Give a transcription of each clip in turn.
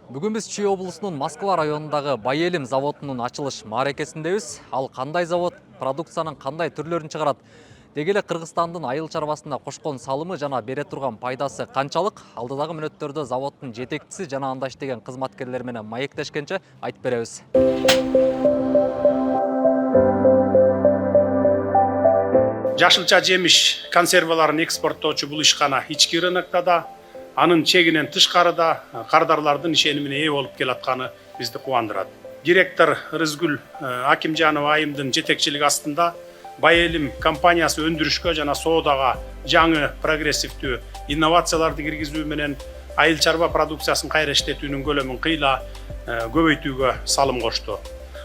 Бүгін біз Чүй облысының Москва районындағы Байелим заводының açılış мааракесіндебіз. Ал қандай завод продукцияның қандай түрлерін шығарады? Дегеле Қырғызстандың айыл чарбасында қошкон салымы жана бере турган пайдасы канчалык? Алдыдағы мүнөттөрдө заводтун жетекчиси жана анда иштеген кызматкерлер менен маектешкенче айтып беребиз. Жашылча жемиш консерваларын экспорттоочу бул ишкана ички рынокто да, анын чегинен тышкарыда кардарлардын ишенимине ээ болуп келатканы бизди кубандырат. Директор Рызгүл Акимжанова айымдын жетекчилиги астында Байелим компаниясы өндүрүшкө жана соодага жаңы прогрессивдүү инновацияларды киргизүү менен айыл чарба продукциясын кайра иштетүүнүн көлөмүн кыйла көбөйтүүгө салым кошту.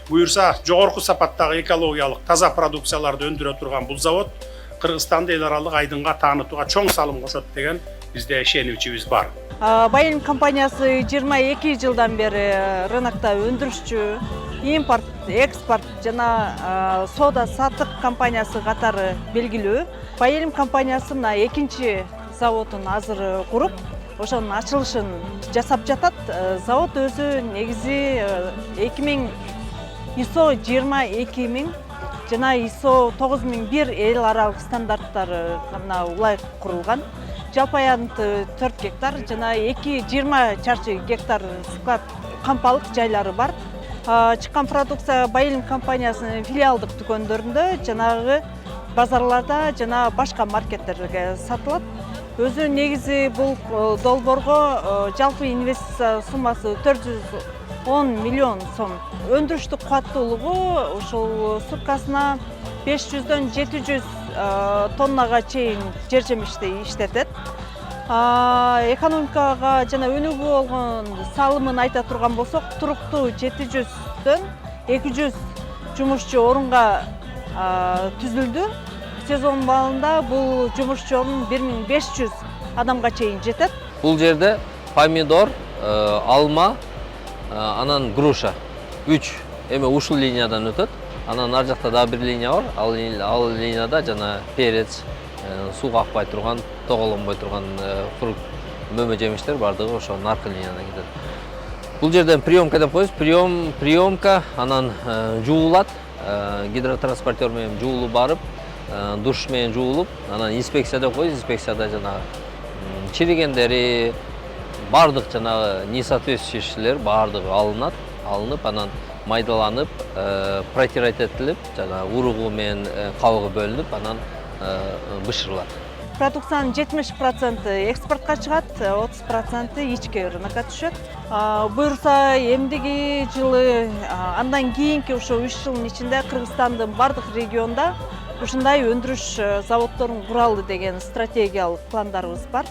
Буюрса, жогорку сапаттагы экологиялык таза продукцияларды өндүрө турган бул завод Кыргызстанды эл аралык айдынга таанытууга чоң салым кошот деген бизде ишенимчибиз бар. Байелим компаниясы 22 жылдан бери рынокто өндүрүшчү, импорт, экспорт жана соода саттык компаниясы катары белгилүү. Байелим компаниясы мына экинчи заводун азыр куруп, ошонун ачылышын жасап жатат. Завод өзү негизи 2000 ISO 22000 жана ISO 9001 эл аралык стандарттарына улай курулган. Жалпы аянты 4 гектар жана 20 чарчы гектар склад кампалык жайлары бар. Чыккан продукция Байелим компаниясынын филиалдык дүкөндөрүндө жанагы базарларда жана башка маркеттерге сатылат. Өзү негизи бул долбоорго жалпы инвестиция суммасы 410 миллион сом. Өндүрүштүк кубаттуулугу ушул суткасына 500дөн 700 тоннага чейин жер жемишти иштетет. Экономикага жана өнүгүү болгон салымын айта турган болсок, туруктуу 700дөн 200 жумушчу орунга түзүлдү. Сезон балында бул жумушчу орун 1500 адамга чейин жетет. Бул жерде помидор, алма, анан груша 3 эме ушул линиядан өтөт. Анан ар жакта да бир линия бар. Ал линияда жана перец, сууга акпай турган, тоголонбой турган фрукт, мөмө жемиштер бардыгы ошо наркы линиядан кетет. Бул жерден приемка деп коебуз. Приемка анан жуулат, гидротранспортер менен жуулуп барып, душ менен жуулуп, анан инспекция деп коебуз. Инспекцияда жана чиригендери, бардык жана несоответствующийлер бардыгы алынып, анан майдаланып, протирать этилип, жана уругу менен кабыгы бөлүнүп, анан бышырылат. Продукциянын 70% экспортко чыгат, 30% ички рынокко түшөт. Буюрса, эмдиги жылы, андан кийинки ошо 3 жылдын ичинде Кыргызстандын бардык регионунда ушундай өндүрүш заводдорун куралы деген стратегиялык пландарыбыз бар.